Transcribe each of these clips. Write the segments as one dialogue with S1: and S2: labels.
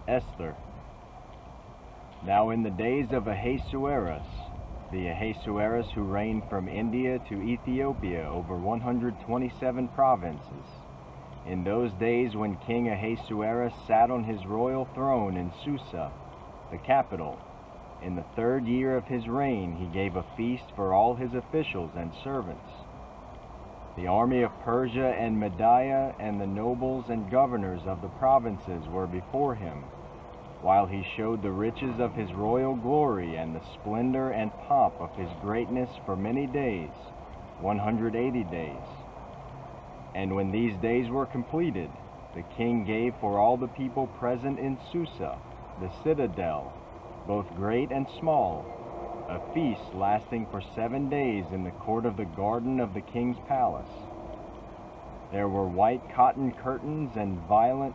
S1: Esther. Now in the days of Ahasuerus, the Ahasuerus who reigned from India to Ethiopia over 127 provinces, in those days when King Ahasuerus sat on his royal throne in Susa, the capital, in the 3rd year of his reign he gave a feast for all his officials and servants. The army of Persia and Media and the nobles and governors of the provinces were before him, while he showed the riches of his royal glory and the splendor and pomp of his greatness for many days, 180 days. And when these days were completed, the king gave for all the people present in Susa, the citadel, both great and small, a feast lasting for 7 days in the court of the garden of the king's palace. There were white cotton curtains and violet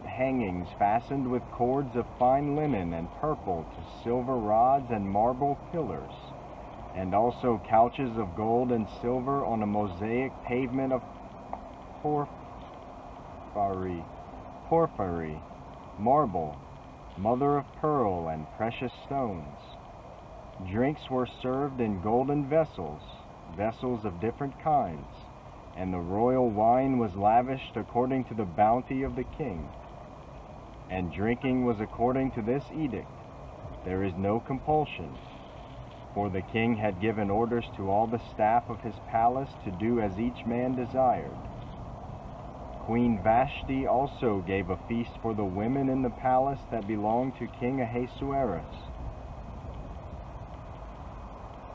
S1: hangings fastened with cords of fine linen and purple to silver rods and marble pillars, and also couches of gold and silver on a mosaic pavement of porphyry, marble, mother of pearl, and precious stones. Drinks were served in golden vessels, vessels of different kinds, and the royal wine was lavished according to the bounty of the king. And drinking was according to this edict. There is no compulsion, for the king had given orders to all the staff of his palace to do as each man desired. Queen Vashti also gave a feast for the women in the palace that belonged to King Ahasuerus.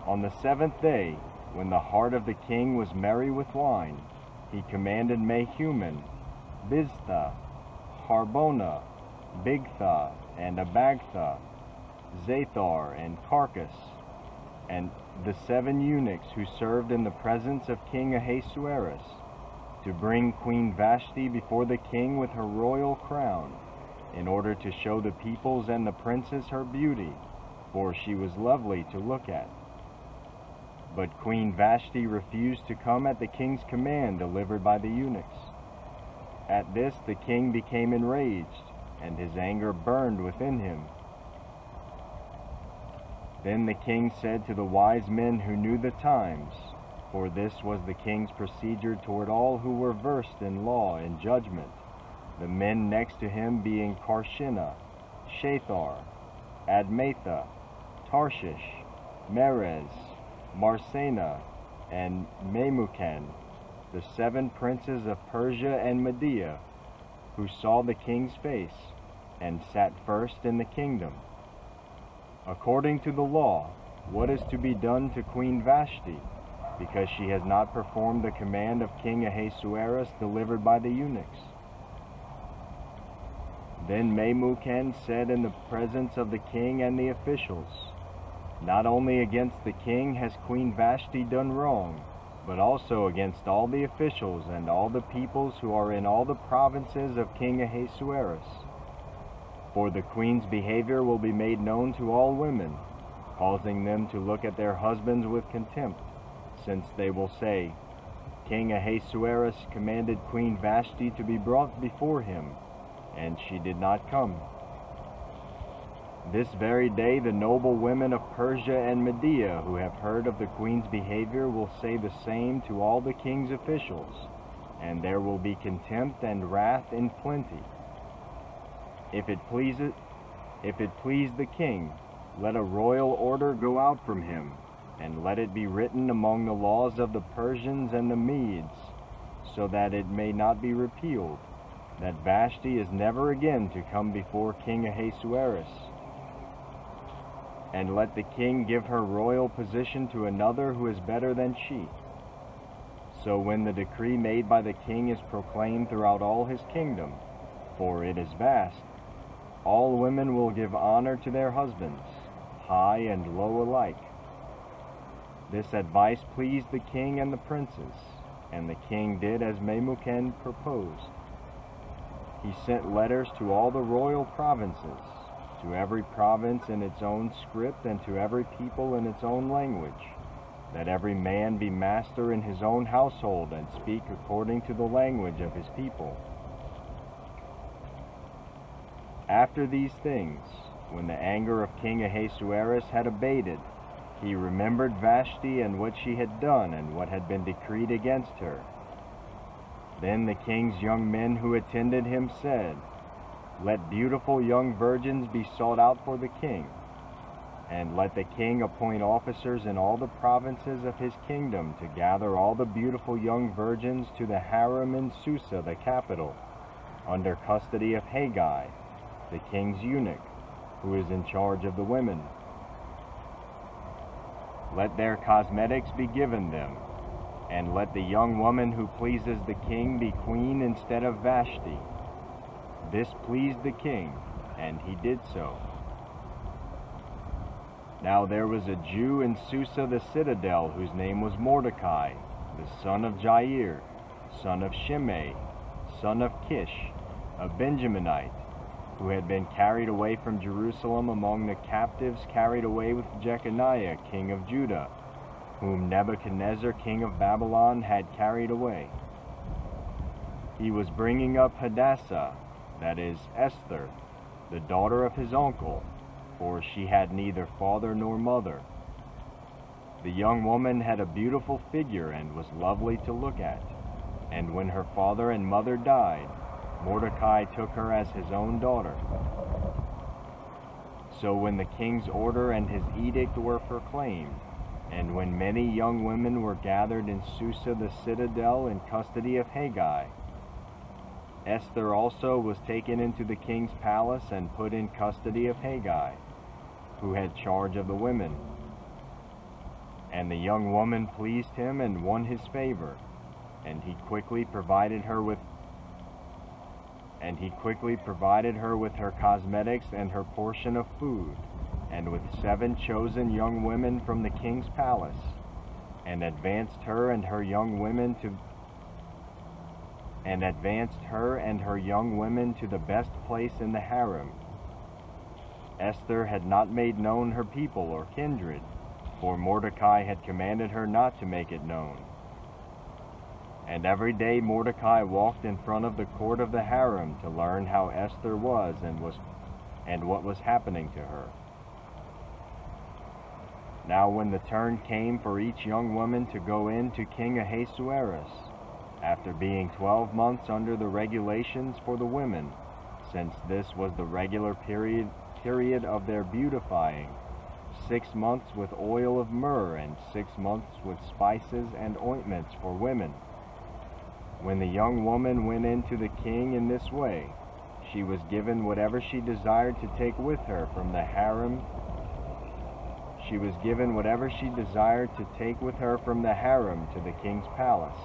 S1: On the 7th day, when the heart of the king was merry with wine, he commanded Mehuman, Biztha, Harbona, Bigtha, and Abagtha, Zathar, and Carcass, and the 7 eunuchs who served in the presence of King Ahasuerus, to bring Queen Vashti before the king with her royal crown, in order to show the peoples and the princes her beauty, for she was lovely to look at. But Queen Vashti refused to come at the king's command delivered by the eunuchs. At this the king became enraged, and his anger burned within him. Then the king said to the wise men who knew the times, for this was the king's procedure toward all who were versed in law and judgment, the men next to him being Karshina, Shathar, Admatha, Tarshish, Meres, Marsena, and Memucan, the 7 princes of Persia and Media, who saw the king's face, and sat first in the kingdom. According to the law, what is to be done to Queen Vashti, because she has not performed the command of King Ahasuerus delivered by the eunuchs? Then Memucan said in the presence of the king and the officials, not only against the king has Queen Vashti done wrong, but also against all the officials and all the peoples who are in all the provinces of King Ahasuerus. For the queen's behavior will be made known to all women, causing them to look at their husbands with contempt, since they will say, King Ahasuerus commanded Queen Vashti to be brought before him, and she did not come. This very day the noble women of Persia and Media who have heard of the queen's behavior will say the same to all the king's officials, and there will be contempt and wrath in plenty. If it please the king, let a royal order go out from him, and let it be written among the laws of the Persians and the Medes, so that it may not be repealed, that Vashti is never again to come before King Ahasuerus. And let the king give her royal position to another who is better than she. So when the decree made by the king is proclaimed throughout all his kingdom, for it is vast, all women will give honor to their husbands, high and low alike. This advice pleased the king and the princes, and the king did as Memucan proposed. He sent letters to all the royal provinces, to every province in its own script, and to every people in its own language, that every man be master in his own household and speak according to the language of his people. After these things, when the anger of King Ahasuerus had abated, he remembered Vashti and what she had done and what had been decreed against her. Then the king's young men who attended him said, "Let beautiful young virgins be sought out for the king, and let the king appoint officers in all the provinces of his kingdom to gather all the beautiful young virgins to the harem in Susa, the capital, under custody of Haggai, the king's eunuch, who is in charge of the women. Let their cosmetics be given them, and let the young woman who pleases the king be queen instead of Vashti." This pleased the king, and he did so. Now there was a Jew in Susa the citadel whose name was Mordecai, the son of Jair, son of Shimei, son of Kish, a Benjaminite, who had been carried away from Jerusalem among the captives carried away with Jeconiah, king of Judah, whom Nebuchadnezzar, king of Babylon, had carried away. He was bringing up Hadassah, that is, Esther, the daughter of his uncle, for she had neither father nor mother. The young woman had a beautiful figure and was lovely to look at, and when her father and mother died, Mordecai took her as his own daughter. So when the king's order and his edict were proclaimed, and when many young women were gathered in Susa the citadel in custody of Haggai, Esther also was taken into the king's palace and put in custody of Haggai, who had charge of the women. And the young woman pleased him and won his favor, and he quickly provided her with her cosmetics and her portion of food, and with 7 chosen young women from the king's palace, and advanced her and her young women to the best place in the harem. Esther had not made known her people or kindred, for Mordecai had commanded her not to make it known. And every day Mordecai walked in front of the court of the harem to learn how Esther was and what was happening to her. Now when the turn came for each young woman to go in to King Ahasuerus, after being 12 months under the regulations for the women, since this was the regular period of their beautifying, 6 months with oil of myrrh and 6 months with spices and ointments for women. When the young woman went in to the king in this way, she was given whatever she desired to take with her from the harem. She was given whatever she desired to take with her from the harem to the king's palace.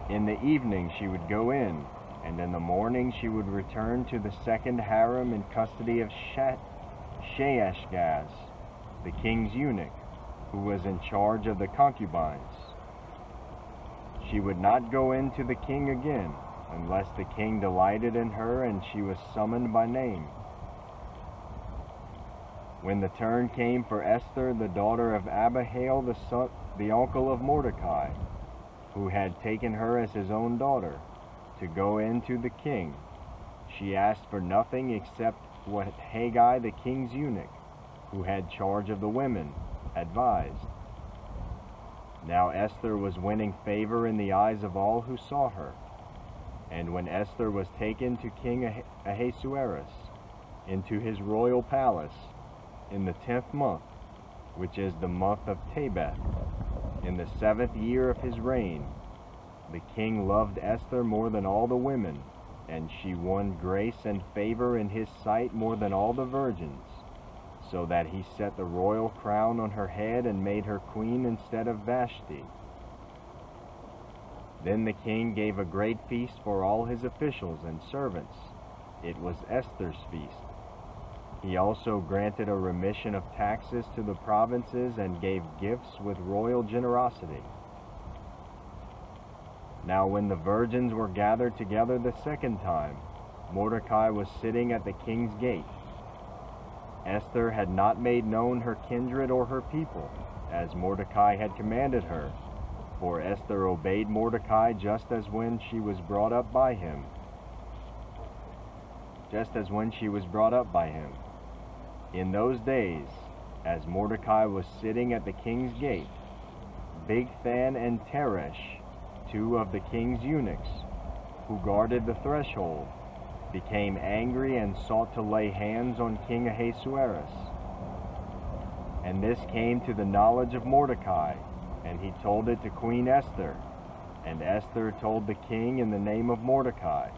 S1: In the evening she would go in, and in the morning she would return to the second harem in custody of Shaashgaz, the king's eunuch, who was in charge of the concubines. She would not go in to the king again, unless the king delighted in her and she was summoned by name. When the turn came for Esther, the daughter of Abihail, the uncle of Mordecai, who had taken her as his own daughter, to go in to the king, she asked for nothing except what Haggai, the king's eunuch, who had charge of the women, advised. Now Esther was winning favor in the eyes of all who saw her. And when Esther was taken to King Ahasuerus into his royal palace in the 10th month, which is the month of Tebeth, in the 7th year of his reign, the king loved Esther more than all the women, and she won grace and favor in his sight more than all the virgins, so that he set the royal crown on her head and made her queen instead of Vashti. Then the king gave a great feast for all his officials and servants. It was Esther's feast. He also granted a remission of taxes to the provinces and gave gifts with royal generosity. Now when the virgins were gathered together the second time, Mordecai was sitting at the king's gate. Esther had not made known her kindred or her people, as Mordecai had commanded her, for Esther obeyed Mordecai just as when she was brought up by him. In those days, as Mordecai was sitting at the king's gate, Bigthan and Teresh, two of the king's eunuchs, who guarded the threshold, became angry and sought to lay hands on King Ahasuerus. And this came to the knowledge of Mordecai, and he told it to Queen Esther, and Esther told the king in the name of Mordecai.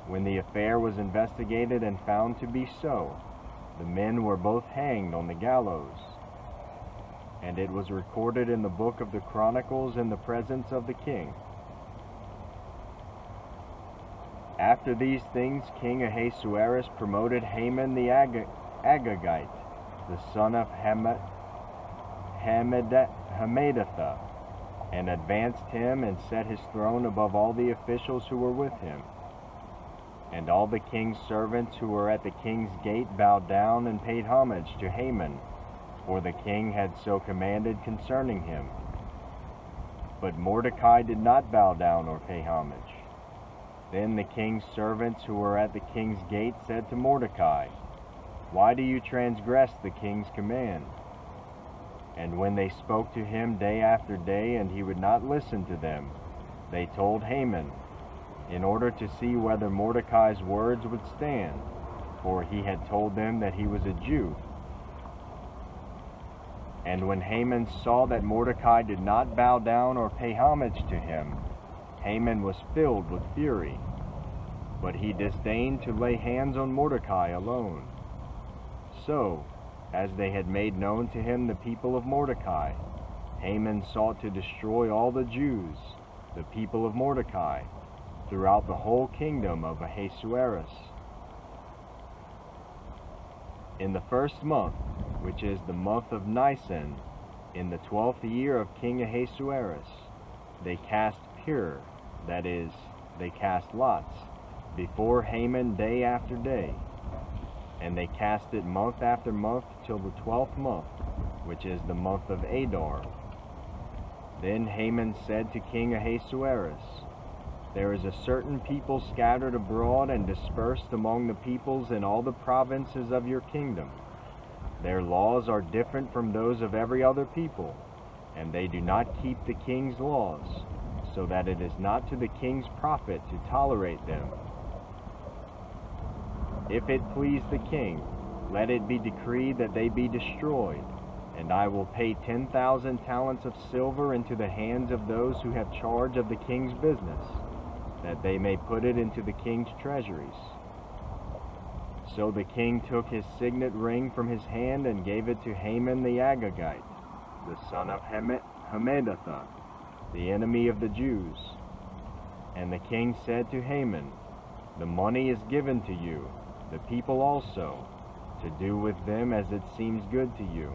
S1: When the affair was investigated and found to be so, the men were both hanged on the gallows. And it was recorded in the book of the Chronicles in the presence of the king. After these things, King Ahasuerus promoted Haman the Agagite, the son of Hammedatha, and advanced him and set his throne above all the officials who were with him. And all the king's servants who were at the king's gate bowed down and paid homage to Haman, for the king had so commanded concerning him. But Mordecai did not bow down or pay homage. Then the king's servants who were at the king's gate said to Mordecai, "Why do you transgress the king's command?" And when they spoke to him day after day, and he would not listen to them, they told Haman, in order to see whether Mordecai's words would stand, for he had told them that he was a Jew. And when Haman saw that Mordecai did not bow down or pay homage to him, Haman was filled with fury, but he disdained to lay hands on Mordecai alone. So, as they had made known to him the people of Mordecai, Haman sought to destroy all the Jews, the people of Mordecai, throughout the whole kingdom of Ahasuerus. In the first month, which is the month of Nisan, in the 12th year of King Ahasuerus, they cast pur, that is, they cast lots, before Haman day after day. And they cast it month after month till the 12th month, which is the month of Adar. Then Haman said to King Ahasuerus, "There is a certain people scattered abroad and dispersed among the peoples in all the provinces of your kingdom. Their laws are different from those of every other people, and they do not keep the king's laws, so that it is not to the king's profit to tolerate them. If it please the king, let it be decreed that they be destroyed, and I will pay 10,000 talents of silver into the hands of those who have charge of the king's business, that they may put it into the king's treasuries." So the king took his signet ring from his hand and gave it to Haman the Agagite, the son of Hammedatha, the enemy of the Jews. And the king said to Haman, "The money is given to you, the people also, to do with them as it seems good to you."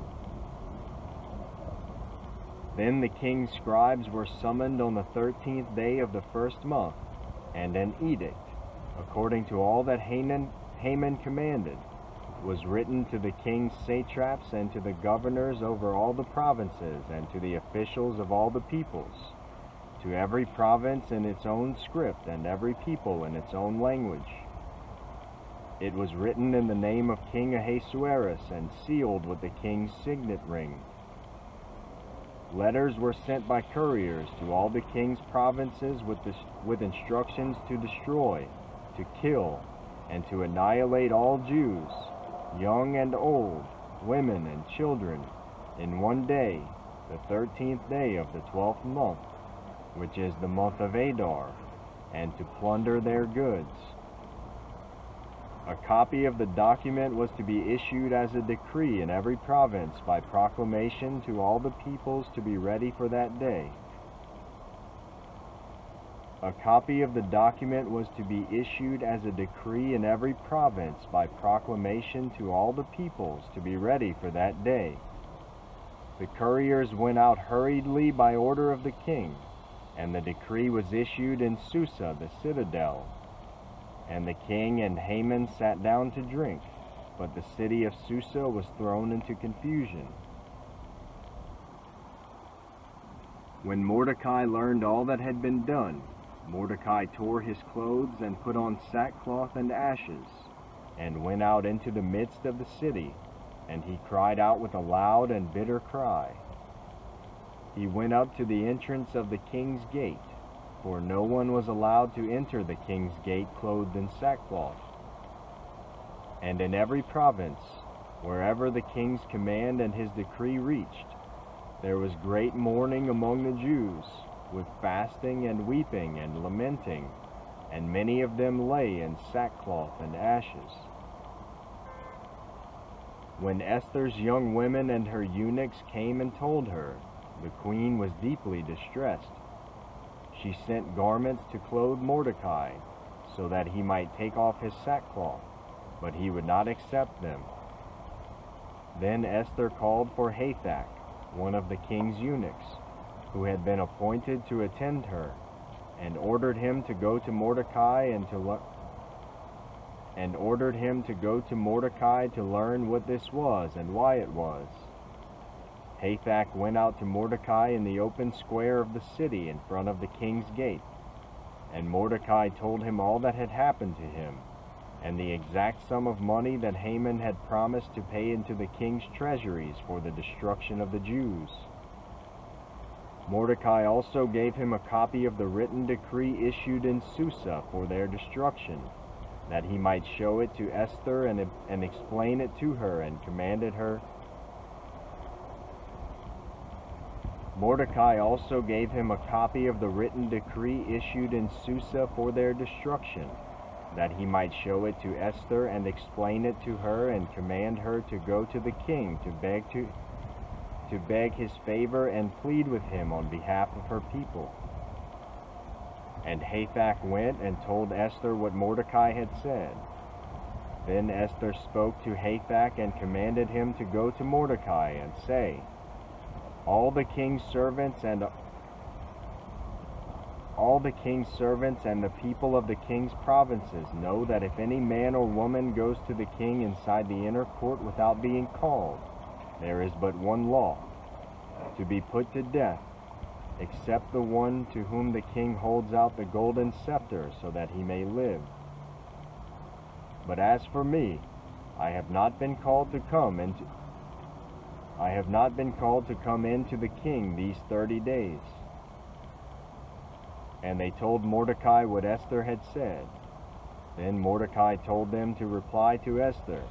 S1: Then the king's scribes were summoned on the 13th day of the first month, and an edict, according to all that Haman commanded, was written to the king's satraps and to the governors over all the provinces and to the officials of all the peoples, to every province in its own script and every people in its own language. It was written in the name of King Ahasuerus and sealed with the king's signet ring. Letters were sent by couriers to all the king's provinces with instructions to destroy, to kill, and to annihilate all Jews, young and old, women and children, in one day, the 13th day of the 12th month, which is the month of Adar, and to plunder their goods. A copy of the document was to be issued as a decree in every province by proclamation to all the peoples to be ready for that day. A copy of the document was to be issued as a decree in every province by proclamation to all the peoples to be ready for that day. The couriers went out hurriedly by order of the king, and the decree was issued in Susa, the citadel. And the king and Haman sat down to drink, but the city of Susa was thrown into confusion. When Mordecai learned all that had been done, Mordecai tore his clothes and put on sackcloth and ashes, and went out into the midst of the city, and he cried out with a loud and bitter cry. He went up to the entrance of the king's gate, for no one was allowed to enter the king's gate clothed in sackcloth. And in every province, wherever the king's command and his decree reached, there was great mourning among the Jews, with fasting and weeping and lamenting, and many of them lay in sackcloth and ashes. When Esther's young women and her eunuchs came and told her, the queen was deeply distressed. She sent garments to clothe Mordecai, so that he might take off his sackcloth, but he would not accept them. Then Esther called for Hathach, one of the king's eunuchs, who had been appointed to attend her, and ordered him to go to Mordecai to learn what this was and why it was. Hathach went out to Mordecai in the open square of the city in front of the king's gate, and Mordecai told him all that had happened to him, and the exact sum of money that Haman had promised to pay into the king's treasuries for the destruction of the Jews. Mordecai also gave him a copy of the written decree issued in Susa for their destruction, that he might show it to Esther and explain it to her, and commanded her. Mordecai also gave him a copy of the written decree issued in Susa for their destruction, that he might show it to Esther and explain it to her, and command her to go to the king to beg his favor and plead with him on behalf of her people. And Hathach went and told Esther what Mordecai had said. Then Esther spoke to Hathach and commanded him to go to Mordecai and say, All the king's servants and the people of the king's provinces know that if any man or woman goes to the king inside the inner court without being called, there is but one law, to be put to death, except the one to whom the king holds out the golden scepter so that he may live. But as for me, I have not been called to come into the king these 30 days. And they told Mordecai what Esther had said. Then Mordecai told them to reply to Esther,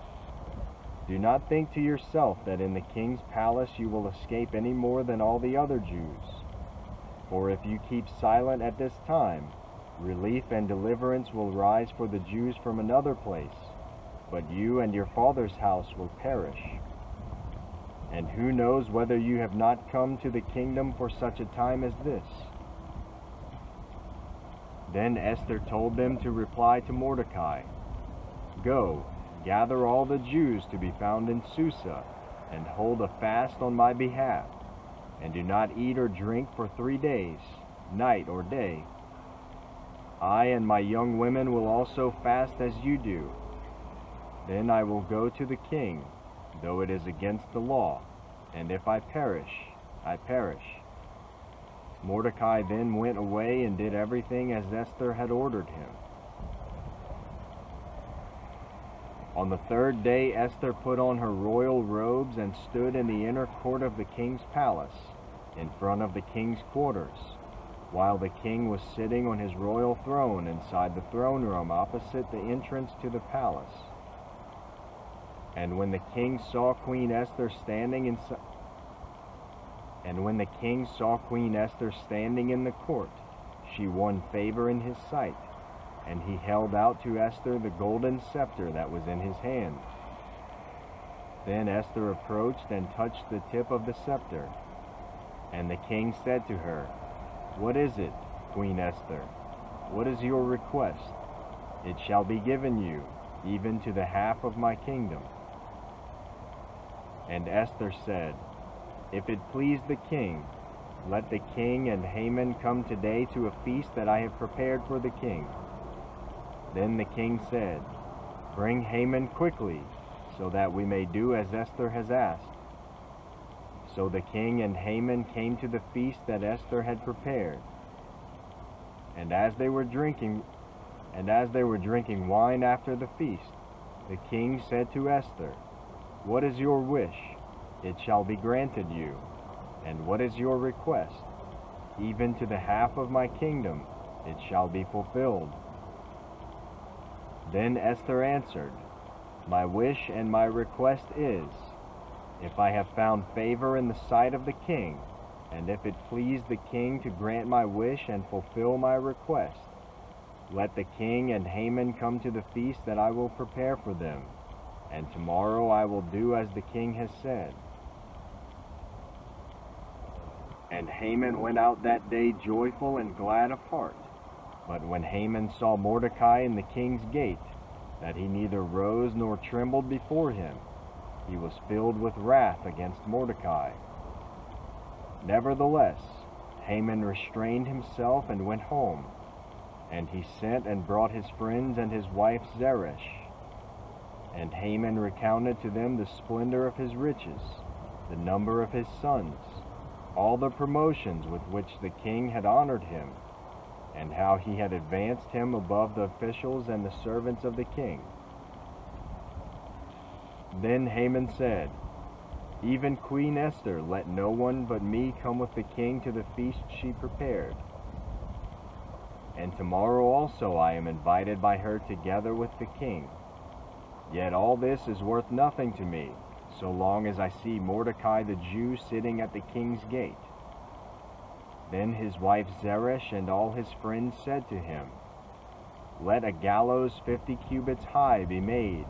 S1: Do not think to yourself that in the king's palace you will escape any more than all the other Jews. For if you keep silent at this time, relief and deliverance will rise for the Jews from another place, but you and your father's house will perish. And who knows whether you have not come to the kingdom for such a time as this? Then Esther told them to reply to Mordecai, Go, gather all the Jews to be found in Susa, and hold a fast on my behalf, and do not eat or drink for 3 days, night or day. I and my young women will also fast as you do. Then I will go to the king, though it is against the law, and if I perish, I perish. Mordecai then went away and did everything as Esther had ordered him. On the 3rd day Esther put on her royal robes and stood in the inner court of the king's palace, in front of the king's quarters, while the king was sitting on his royal throne inside the throne room opposite the entrance to the palace. And when the king saw Queen Esther standing in the court, she won favor in his sight, and he held out to Esther the golden scepter that was in his hand. Then Esther approached and touched the tip of the scepter. And the king said to her, What is it, Queen Esther? What is your request? It shall be given you, even to the half of my kingdom. And Esther said, If it please the king, let the king and Haman come today to a feast that I have prepared for the king. Then the king said, Bring Haman quickly, so that we may do as Esther has asked." So the king and Haman came to the feast that Esther had prepared. And as they were drinking wine after the feast, the king said to Esther, "What is your wish? It shall be granted you. And what is your request? Even to the half of my kingdom it shall be fulfilled." Then Esther answered, "My wish and my request is, if I have found favor in the sight of the king, and if it please the king to grant my wish and fulfill my request, let the king and Haman come to the feast that I will prepare for them, and tomorrow I will do as the king has said." And Haman went out that day joyful and glad of heart. But when Haman saw Mordecai in the king's gate, that he neither rose nor trembled before him, he was filled with wrath against Mordecai. Nevertheless, Haman restrained himself and went home, and he sent and brought his friends and his wife Zeresh. And Haman recounted to them the splendor of his riches, the number of his sons, all the promotions with which the king had honored him, and how he had advanced him above the officials and the servants of the king. Then Haman said, "Even Queen Esther let no one but me come with the king to the feast she prepared. And tomorrow also I am invited by her together with the king. Yet all this is worth nothing to me, so long as I see Mordecai the Jew sitting at the king's gate." Then his wife Zeresh and all his friends said to him, "Let a gallows 50 cubits high be made,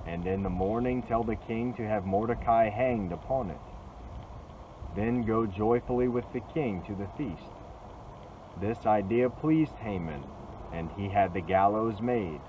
S1: and in the morning tell the king to have Mordecai hanged upon it. Then go joyfully with the king to the feast." This idea pleased Haman, and he had the gallows made,